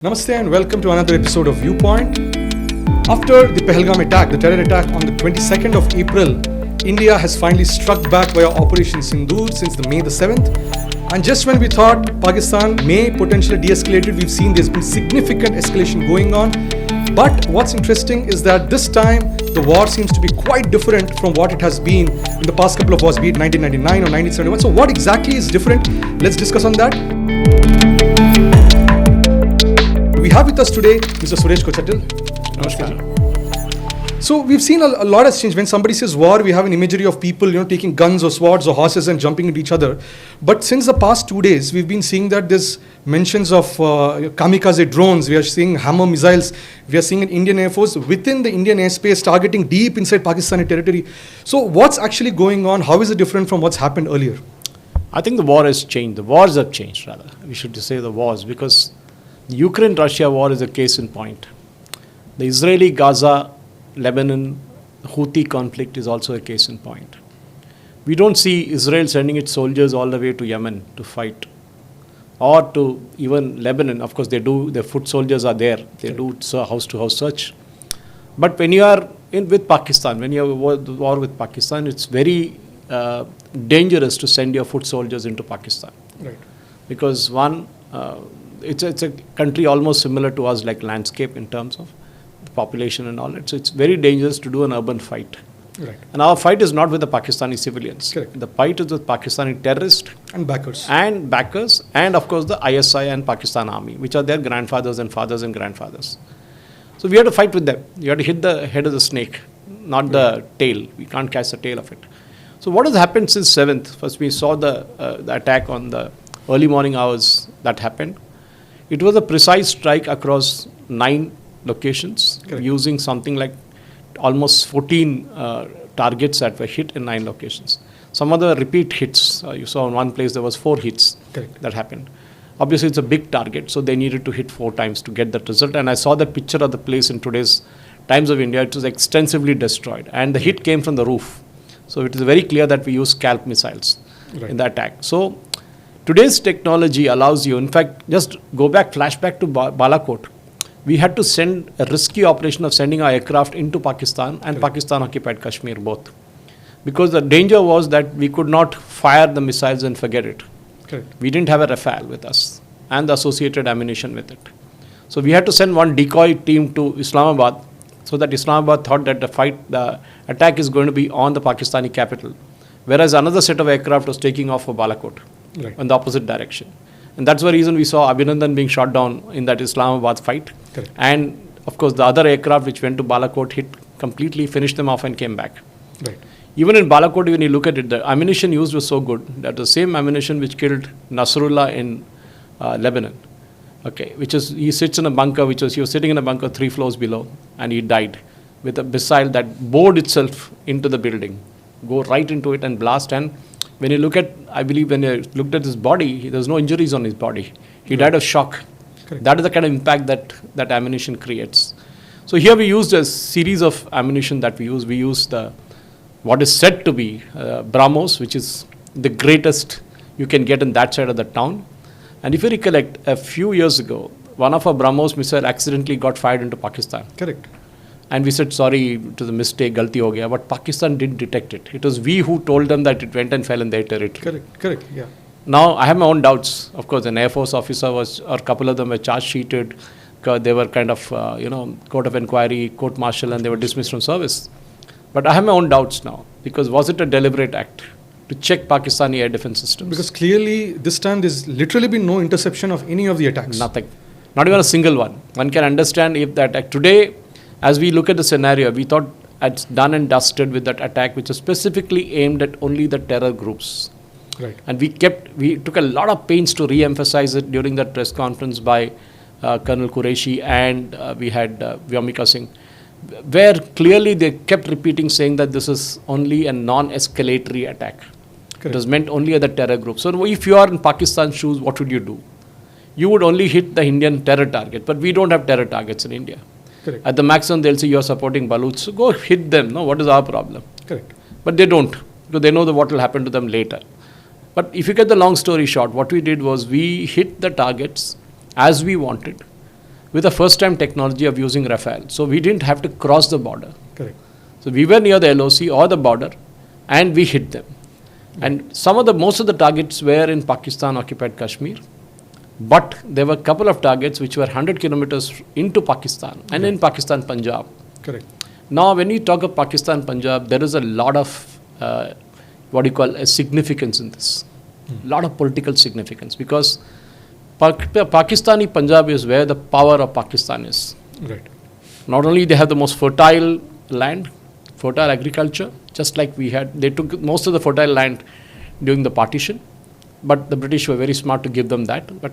Namaste and welcome to another episode of Viewpoint. After the Pahalgam attack, the terror attack on the 22nd of April, India has finally struck back via Operation Sindoor since May the 7th. And just when we thought Pakistan may potentially de-escalate it, we've seen there's been significant escalation going on. But what's interesting is that this time the war seems to be quite different from what it has been in the past couple of wars, be it 1999 or 1971. So what exactly is different? Let's discuss on that. We have with us today Mr. Suresh Kochattil. Namaskar. So we've seen a lot has changed. When somebody says war, we have an imagery of people, taking guns or swords or horses and jumping into each other. But since the past 2 days, we've been seeing that there's mentions of kamikaze drones. We are seeing hammer missiles. We are seeing an Indian Air Force within the Indian airspace targeting deep inside Pakistani territory. So what's actually going on? How is it different from what's happened earlier? I think the war has changed. The wars have changed, rather. We should say the wars, because the Ukraine-Russia war is a case in point. The Israeli-Gaza, Lebanon, Houthi conflict is also a case in point. We don't see Israel sending its soldiers all the way to Yemen to fight, or to even Lebanon. Of course, they do. Their foot soldiers are there. They do house-to-house search. But when you are with Pakistan, when you have a war with Pakistan, it's very dangerous to send your foot soldiers into Pakistan. Right. Because one, it's a country almost similar to us, like landscape in terms of population and all that. So it's very dangerous to do an urban fight. Right. And our fight is not with the Pakistani civilians. Correct. The fight is with Pakistani terrorists And backers. and of course the ISI and Pakistan Army, which are their grandfathers and fathers and grandfathers. So we have to fight with them. You have to hit the head of the snake, not the tail. We can't catch the tail of it. So what has happened since 7th? First we saw the attack on the early morning hours that happened. It was a precise strike across 9 locations. Correct. Using something like almost 14 targets that were hit in 9 locations. Some other repeat hits. You saw in one place there was 4 hits. Correct. That happened. Obviously it's a big target, so they needed to hit 4 times to get that result. And I saw the picture of the place in today's Times of India. It was extensively destroyed, and the hit came from the roof. So it is very clear that we used scalp missiles in the attack. So today's technology allows you, in fact, just flashback to Balakot. We had to send a risky operation of sending our aircraft into Pakistan and Pakistan-occupied Kashmir both. Because the danger was that we could not fire the missiles and forget it. Correct. We didn't have a Rafale with us and the associated ammunition with it. So we had to send one decoy team to Islamabad, so that Islamabad thought that the attack is going to be on the Pakistani capital, whereas another set of aircraft was taking off for Balakot in the opposite direction. And that's the reason we saw Abhinandan being shot down in that Islamabad fight. Correct. And of course the other aircraft which went to Balakot hit completely, finished them off and came back. Right. Even in Balakot, when you look at it, the ammunition used was so good that the same ammunition which killed Nasrullah in Lebanon, he sits in a bunker, he was sitting in a bunker 3 floors below, and he died with a missile that bored itself into the building, go right into it and blast. And when you look at, I believe when you looked at his body, there's no injuries on his body. He died of shock. Correct. That is the kind of impact that ammunition creates. So here we used a series of ammunition that we use. We used what is said to be BrahMos, which is the greatest you can get in that side of the town. And if you recollect, a few years ago, one of our BrahMos missiles accidentally got fired into Pakistan. Correct. And we said, sorry, it was a mistake, galti ho gaya. But Pakistan didn't detect it. It was we who told them that it went and fell in their territory. Correct, yeah. Now, I have my own doubts. Of course, an Air Force officer or a couple of them were charge-sheeted. They were kind of, court of inquiry, court-martial, and they were dismissed from service. But I have my own doubts now, because was it a deliberate act to check Pakistani air defense systems? Because clearly this time there's literally been no interception of any of the attacks. Nothing. Not even a single one. One can understand if that attack. Today, as we look at the scenario, we thought it's done and dusted with that attack, which is specifically aimed at only the terror groups. Right. And we took a lot of pains to re-emphasize it during that press conference by Colonel Qureshi, and we had Vyomika Singh, where clearly they kept repeating, saying that this is only a non-escalatory attack. Correct. It was meant only at the terror group. So if you are in Pakistan's shoes, what would you do? You would only hit the Indian terror target, but we don't have terror targets in India. Correct. At the maximum, they'll say you are supporting Baluch, so go hit them. No, what is our problem? Correct. But they don't, because they know what will happen to them later. But if you get the long story short, what we did was we hit the targets as we wanted. with the first time technology of using Rafale. So we didn't have to cross the border. Correct. So we were near the LOC or the border and we hit them. And most of the targets were in Pakistan occupied Kashmir. But there were a couple of targets which were 100 kilometers into Pakistan and in Pakistan, Punjab. Correct. Now, when you talk of Pakistan, Punjab, there is a lot of what you call a significance in this. A lot of political significance because Pakistani Punjab is where the power of Pakistan is. Right. Not only they have the most fertile land, fertile agriculture, just like we had. They took most of the fertile land during the partition, but the British were very smart to give them that. But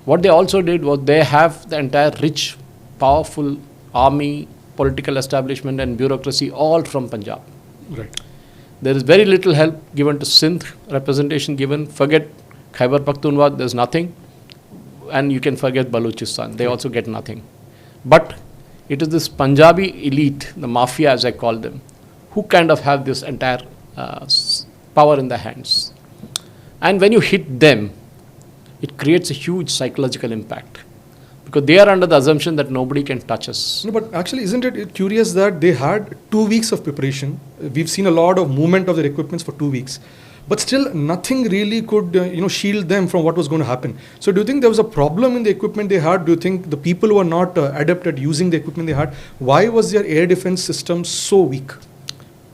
what they also did was they have the entire rich, powerful army, political establishment and bureaucracy all from Punjab. Right. There is very little help given to Sindh, representation given. Forget Khyber Pakhtunkhwa, there's nothing. And you can forget Balochistan, they also get nothing. But it is this Punjabi elite, the mafia as I call them, who kind of have this entire power in their hands. And when you hit them, it creates a huge psychological impact. Because they are under the assumption that nobody can touch us. No, but actually, isn't it curious that they had 2 weeks of preparation? We've seen a lot of movement of their equipments for 2 weeks. But still, nothing really could shield them from what was going to happen. So do you think there was a problem in the equipment they had? Do you think the people were not adept at using the equipment they had? Why was their air defense system so weak?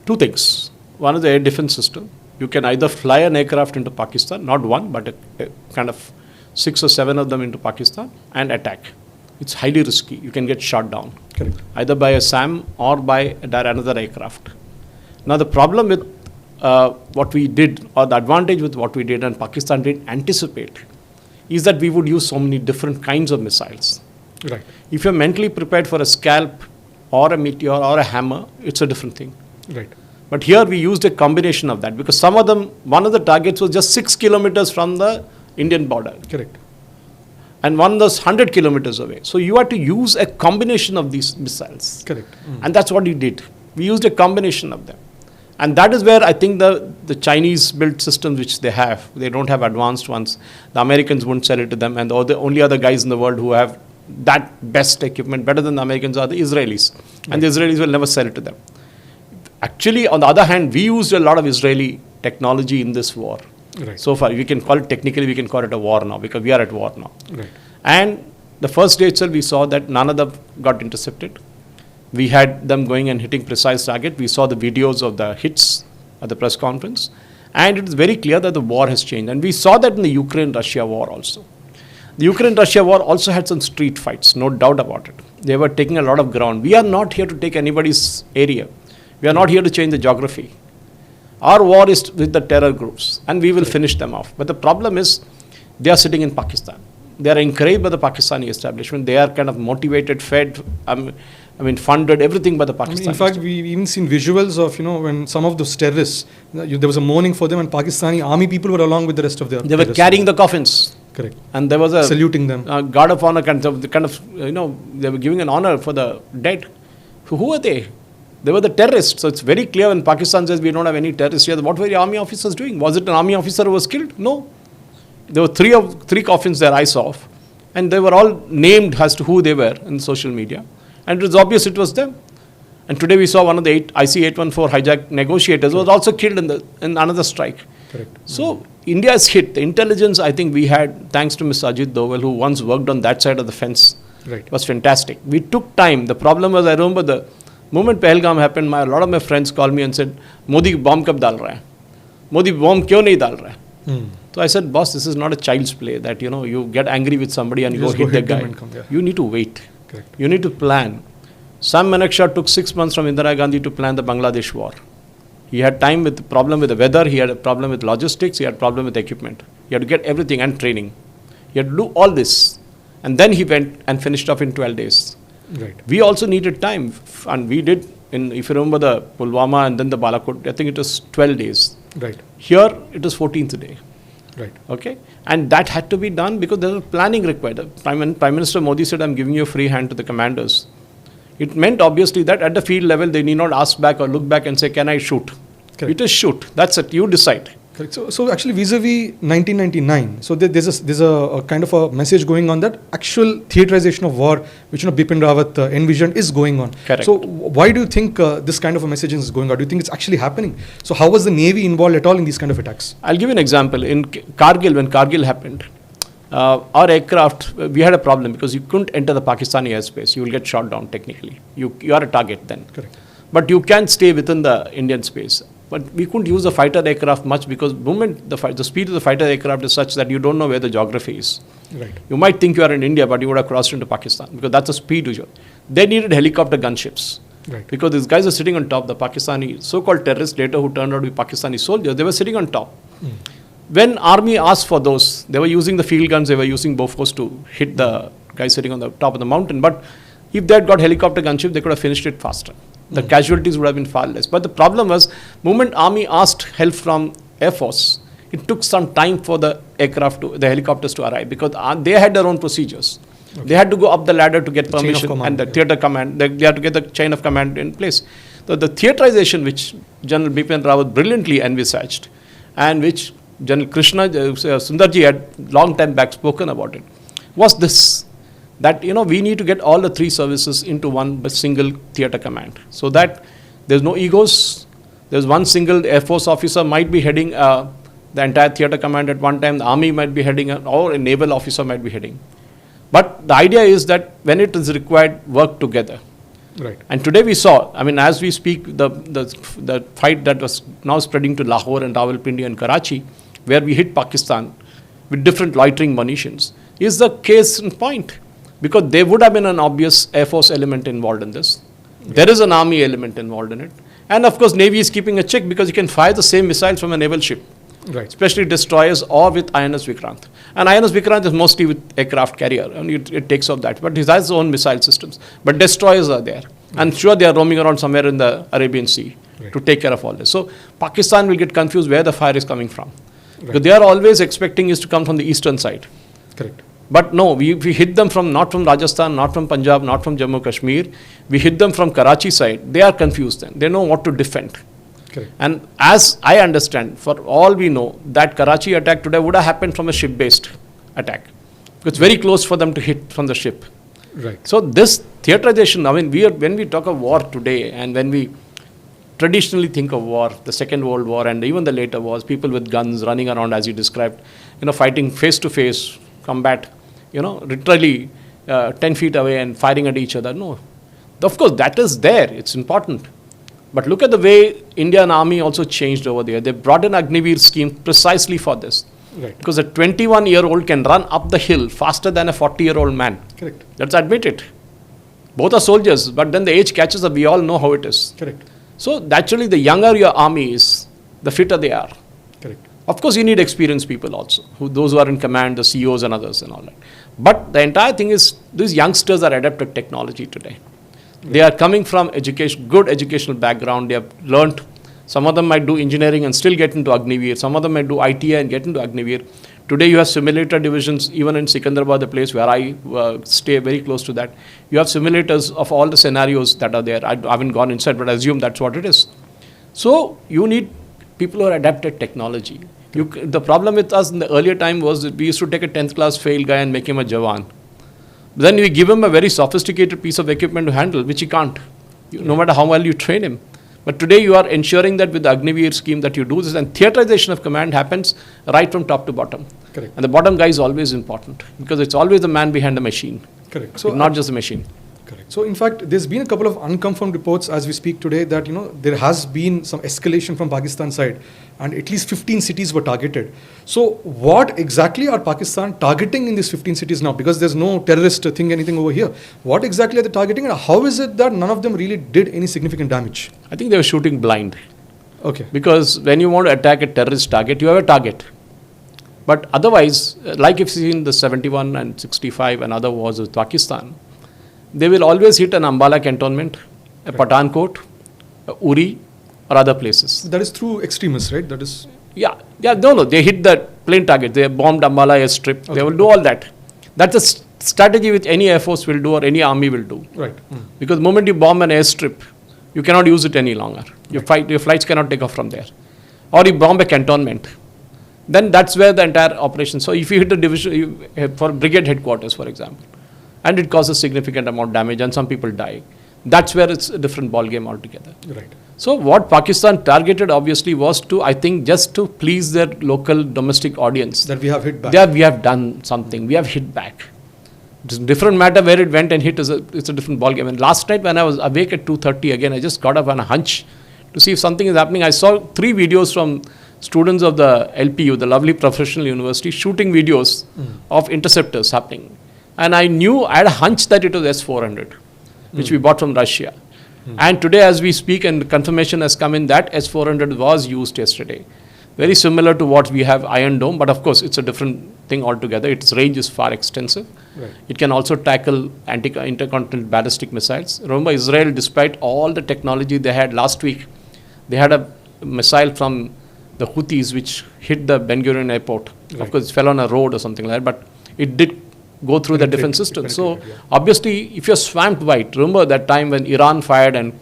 Two things. One is the air defense system. You can either fly an aircraft into Pakistan, not one, but a kind of 6 or 7 of them into Pakistan and attack. It's highly risky. You can get shot down. Correct. Either by a SAM or by another aircraft. Now the problem with what we did, or the advantage with what we did and Pakistan didn't anticipate, is that we would use so many different kinds of missiles. Right. If you're mentally prepared for a scalp or a meteor or a hammer, it's a different thing. Right. But here we used a combination of that because some of them, one of the targets was just 6 kilometers from the Indian border. Correct. And one was 100 kilometers away. So you had to use a combination of these missiles. Correct. And that's what we did. We used a combination of them. And that is where I think the Chinese built systems which they have, they don't have advanced ones. The Americans wouldn't sell it to them, and the only other guys in the world who have that best equipment, better than the Americans, are the Israelis. Right. And the Israelis will never sell it to them. Actually, on the other hand, we used a lot of Israeli technology in this war. Right. So far, we can call it, technically we can call it a war now, because we are at war now. Right. And the first day itself, we saw that none of them got intercepted. We had them going and hitting precise target. We saw the videos of the hits at the press conference. And it is very clear that the war has changed. And we saw that in the Ukraine-Russia war also. The Ukraine-Russia war also had some street fights, no doubt about it. They were taking a lot of ground. We are not here to take anybody's area. We are not here to change the geography. Our war is with the terror groups, and we will finish them off. But the problem is, they are sitting in Pakistan. They are encouraged by the Pakistani establishment. They are kind of motivated, fed, funded, everything by the Pakistani. In fact, we've even seen visuals of, when some of those terrorists, there was a mourning for them, and Pakistani army people were along with the rest of their. They were carrying the coffins. Correct. And there was a saluting them. Guard of honor they were giving an honor for the dead. So who are they? They were the terrorists. So it's very clear when Pakistan says we don't have any terrorists here. What were the army officers doing? Was it an army officer who was killed? No. There were three coffins there I saw, and they were all named as to who they were in social media. And it was obvious it was them. And today we saw one of the IC-814 hijack negotiators was also killed in another strike. Correct. So India is hit. The intelligence I think we had, thanks to Mr. Ajit Doval, who once worked on that side of the fence, was fantastic. We took time. The problem was, I remember the moment Pahalgam happened, a lot of my friends called me and said, Modi bomb kab dal raha hai? Modi bomb kyun nahi dal raha hai? So I said, boss, this is not a child's play that, you get angry with somebody and you go hit that guy. You need to wait. Correct. You need to plan. Sam Manakshaw took 6 months from Indira Gandhi to plan the Bangladesh war. He had time with the problem with the weather, he had a problem with logistics, he had a problem with equipment. He had to get everything and training. He had to do all this. And then he went and finished off in 12 days. Right. We also needed time. And we did, if you remember the Pulwama and then the Balakot, I think it was 12 days. Right. Here, it was 14th day. Right. Okay. And that had to be done because there was planning required. Prime Minister Modi said, I'm giving you a free hand to the commanders. It meant obviously that at the field level, they need not ask back or look back and say, can I shoot? Correct. It is shoot. That's it. You decide. Correct. So actually, vis-a-vis 1999, so there's a kind of a message going on that actual theaterization of war, which Bipin Rawat envisioned, is going on. Correct. So why do you think this kind of a messaging is going on? Do you think it's actually happening? So how was the Navy involved at all in these kind of attacks? I'll give you an example. In Kargil, when Kargil happened, our aircraft, we had a problem because you couldn't enter the Pakistani airspace. You will get shot down technically. You are a target then. Correct. But you can stay within the Indian space. But we couldn't use the fighter aircraft much because the speed of the fighter aircraft is such that you don't know where the geography is. Right. You might think you are in India, but you would have crossed into Pakistan because that's the speed usual. They needed helicopter gunships. Right. Because these guys are sitting on top, the Pakistani so-called terrorists later who turned out to be Pakistani soldiers, they were sitting on top. When army asked for those, they were using the field guns, they were using Bofors to hit the guys sitting on the top of the mountain. But if they had got helicopter gunship, they could have finished it faster. The casualties would have been far less. But the problem was, moment army asked help from Air Force, it took some time for the helicopters to arrive because they had their own procedures. Okay. They had to go up the ladder to get permission and the theatre command, they had to get the chain of command in place. So the theatrization which General Bipin Rawat brilliantly envisaged and which General Krishna, Sundarji had long time back spoken about it, was this. That we need to get all the three services into one single theatre command so that there's no egos. There's one single Air Force officer might be heading the entire theatre command at one time. The army might be heading or a naval officer might be heading. But the idea is that when it is required, work together. Right. And today we saw, as we speak, the fight that was now spreading to Lahore and Rawalpindi and Karachi, where we hit Pakistan with different loitering munitions, is the case in point. Because there would have been an obvious Air Force element involved in this. Right. There is an army element involved in it. And of course, Navy is keeping a check because you can fire the same missiles from a naval ship. Right. Especially destroyers or with INS Vikrant. And INS Vikrant is mostly with aircraft carrier. And it takes off that. But it has its own missile systems. But destroyers are there. Right. I'm sure they are roaming around somewhere in the Arabian Sea to take care of all this. So Pakistan will get confused where the fire is coming from. Right. Because they are always expecting it to come from the eastern side. Correct. But no, we hit them not from Rajasthan, not from Punjab, not from Jammu Kashmir. We hit them from Karachi side. They are confused then. They know what to defend. Correct. And as I understand, for all we know, that Karachi attack today would have happened from a ship-based attack. It's very close for them to hit from the ship. Right. So this theatrization, when we talk of war today and when we traditionally think of war, the Second World War and even the later wars, people with guns running around as you described, fighting face-to-face combat, literally 10 feet away and firing at each other. No. Of course, that is there. It's important. But look at the way Indian Army also changed over there. They brought in Agniveer scheme precisely for this. Right. Because a 21-year-old can run up the hill faster than a 40-year-old man. Correct. Let's admit it. Both are soldiers, but then the age catches up. We all know how it is. Correct. So naturally, the younger your army is, the fitter they are. Correct. Of course, you need experienced people also, those who are in command, the CEOs and others and all that. But the entire thing is, these youngsters are adapted technology today. Right. They are coming from good educational background. They have learnt. Some of them might do engineering and still get into Agniveer. Some of them might do ITI and get into Agniveer. Today, you have simulator divisions, even in Sikandrabad, the place where I stay very close to that. You have simulators of all the scenarios that are there. I haven't gone inside, but I assume that's what it is. So, you need people who are adapted technology. The problem with us in the earlier time was that we used to take a 10th class fail guy and make him a Jawan. Then we give him a very sophisticated piece of equipment to handle, which he can't, no matter how well you train him. But today you are ensuring that with the Agniveer scheme that you do this, and theatrization of command happens right from top to bottom. Correct. And the bottom guy is always important because it's always the man behind the machine. Correct. So not just the machine. Correct. So in fact, there's been a couple of unconfirmed reports as we speak today that there has been some escalation from Pakistan side, and at least 15 cities were targeted. So what exactly are Pakistan targeting in these 15 cities now? Because there's no terrorist thing, anything over here. What exactly are they targeting, and how is it that none of them really did any significant damage? I think they were shooting blind. Okay. Because when you want to attack a terrorist target, you have a target. But otherwise, like if you've seen the 71 and 65 and other wars with Pakistan, they will always hit an Ambala cantonment, a Pathankot, a Uri, or other places. That is through extremists, right? That is. Yeah. No. They hit the plain target. They bombed Ambala airstrip. Okay. They will do all that. That's a strategy which any Air Force will do or any army will do. Right. Because the moment you bomb an airstrip, you cannot use it any longer. Your flights cannot take off from there. Or you bomb a cantonment. then that's where the entire operation. So if you hit a division for brigade headquarters, for example, and it causes significant amount of damage and some people die, that's where it's a different ball game altogether. Right. So what Pakistan targeted obviously was to, I think, just to please their local domestic audience. That we have hit back. There we have done something. We have hit back. It's a different matter where it went and hit. It's a different ball game. And last night when I was awake at 2:30 again, I just got up on a hunch to see if something is happening. I saw 3 videos from students of the LPU, the lovely professional university, shooting videos of interceptors happening. And I had a hunch that it was S-400, which we bought from Russia. And today as we speak, and confirmation has come in that S-400 was used yesterday. Very similar to what we have Iron Dome, but of course it's a different thing altogether. Its range is far extensive. Right. It can also tackle intercontinental ballistic missiles. Remember, Israel, despite all the technology they had last week, they had a missile from the Houthis which hit the Ben Gurion airport. Right. Of course, it fell on a road or something like that, but it did go through the defense system. So obviously, if you're swamped by it, remember that time when Iran fired and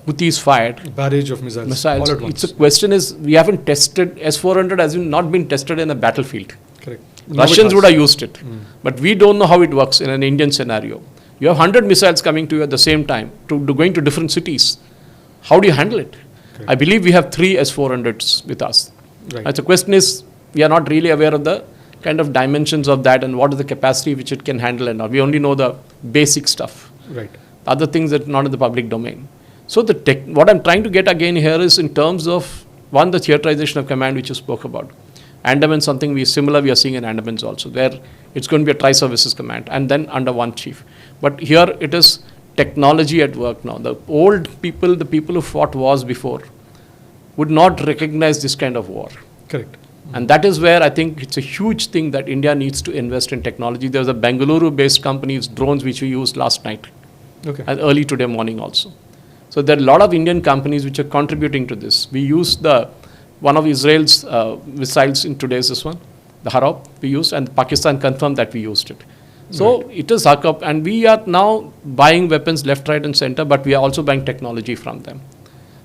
Houthis fired. Barrage of missiles. All at once. It's a question is, we haven't tested, S-400 has not been tested in a battlefield. Correct. Russians would have used it. But we don't know how it works in an Indian scenario. You have 100 missiles coming to you at the same time, going to different cities. How do you handle it? Correct. I believe we have 3 S-400s with us. Right. And the question is, we are not really aware of the kind of dimensions of that and what is the capacity which it can handle and all. We only know the basic stuff. Right. Other things that are not in the public domain. So what I'm trying to get again here is in terms of, one, the theaterization of command which you spoke about. Andaman, something we are seeing in Andamans also, where it's going to be a tri-services command and then under one chief. But here it is technology at work now. The old people, the people who fought wars before, would not recognize this kind of war. Correct. And that is where I think it's a huge thing that India needs to invest in technology. There's a Bengaluru-based company's drones which we used last night and early today morning also. So there are a lot of Indian companies which are contributing to this. We used one of Israel's missiles in today's this one, the Harop we used, and Pakistan confirmed that we used it. So it is Hakab, and we are now buying weapons left, right and center, but we are also buying technology from them.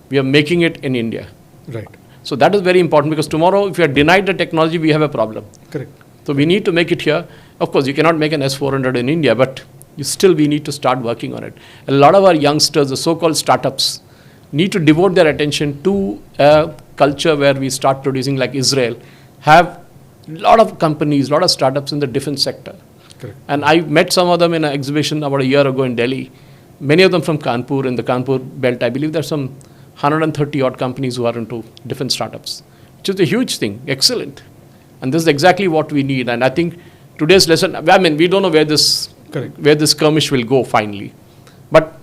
We are making it in India. Right. So that is very important because tomorrow if you are denied the technology, we have a problem. Correct. So we need to make it here. Of course, you cannot make an S-400 in India, but we need to start working on it. A lot of our youngsters, the so-called startups, need to devote their attention to a culture where we start producing like Israel, have a lot of companies, a lot of startups in the defense sector. Correct. And I met some of them in an exhibition about a year ago in Delhi. Many of them from Kanpur, in the Kanpur belt. I believe there's some 130 odd companies who are into defense startups, which is a huge thing, excellent. And this is exactly what we need. And I think today's lesson, I mean, we don't know where this skirmish will go finally. But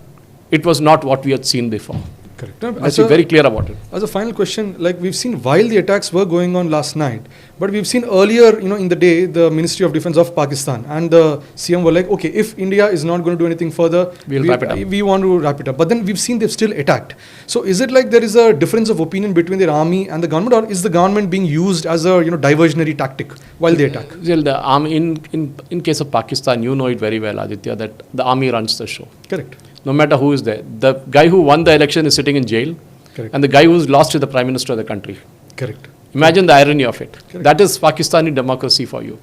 it was not what we had seen before. Correct. Let's be very clear about it. As a final question, like we've seen while the attacks were going on last night, but we've seen earlier, in the day, the Ministry of Defense of Pakistan and the CM were like, okay, if India is not going to do anything further, we want to wrap it up. But then we've seen they've still attacked. So is it like there is a difference of opinion between their army and the government, or is the government being used as a diversionary tactic while they attack? Well, the army, in case of Pakistan, you know it very well, Aditya, that the army runs the show. Correct. No matter who is there. The guy who won the election is sitting in jail. Correct. And the guy who's lost is the Prime Minister of the country. Correct. Imagine the irony of it. Correct. That is Pakistani democracy for you.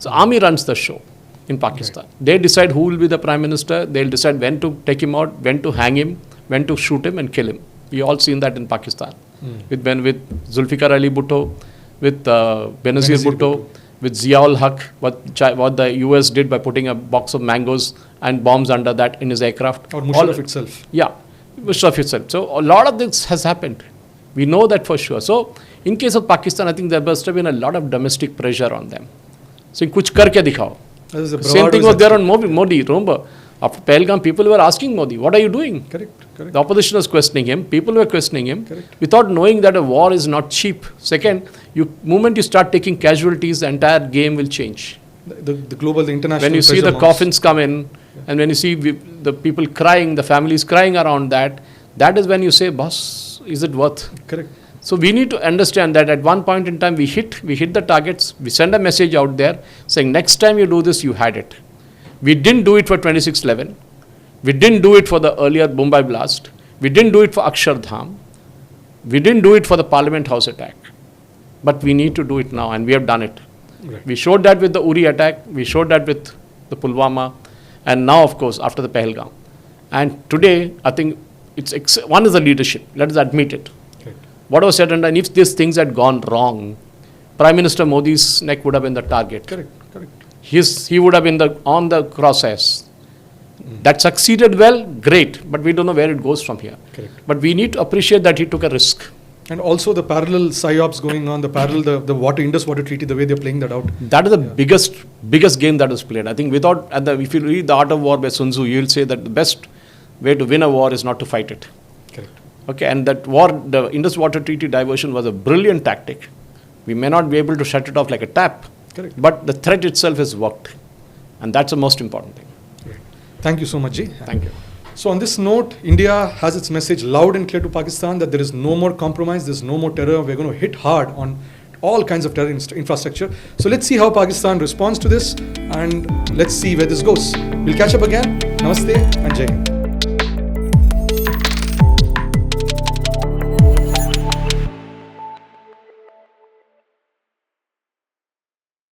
So army runs the show in Pakistan. Right. They decide who will be the Prime Minister. They'll decide when to take him out, when to hang him, when to shoot him and kill him. We all seen that in Pakistan. With Zulfikar Ali Bhutto, with Benazir Bhutto, with Ziaul Haq, what the US did by putting a box of mangoes and bombs under that in his aircraft. Or Musharraf itself. Yeah, Musharraf itself. So a lot of this has happened. We know that for sure. So in case of Pakistan, I think there must have been a lot of domestic pressure on them. So kuch karke dikhao. Same thing was there on Modi. Remember, after Pahalgam, people were asking Modi, what are you doing? Correct. The opposition was questioning him. People were questioning him. Correct. Without knowing that a war is not cheap. Second, moment you start taking casualties, the entire game will change. The global, the international. When you see the coffins come in, and when you see the people crying, the families crying around that is when you say, boss, is it worth? Correct. So we need to understand that at one point in time we hit the targets, we send a message out there saying next time you do this, you had it. We didn't do it for 26/11. We didn't do it for the earlier Mumbai blast. We didn't do it for Akshardham. We didn't do it for the Parliament House attack. But we need to do it now, and we have done it. Right. We showed that with the Uri attack, we showed that with the Pulwama, and now, of course, after the Pahalgam. And today, I think one is the leadership. Let us admit it. Correct. What was said, and if these things had gone wrong, Prime Minister Modi's neck would have been the target. Correct. Correct. He would have been on the crosshairs. That succeeded well, great, but we don't know where it goes from here. Correct. But we need to appreciate that he took a risk. And also the parallel psyops going on, the Indus water treaty, the way they're playing that out. That is the biggest game that was played. I think if you read The Art of War by Sun Tzu, you'll say that the best way to win a war is not to fight it. Correct. Okay, and that war, the Indus water treaty diversion was a brilliant tactic. We may not be able to shut it off like a tap, Correct. but the threat itself has worked. And that's the most important thing. Thank you so much, Ji. Thank you. So on this note, India has its message loud and clear to Pakistan that there is no more compromise, there's no more terror. We're going to hit hard on all kinds of terror infrastructure. So let's see how Pakistan responds to this, and let's see where this goes. We'll catch up again. Namaste and Jai Hind.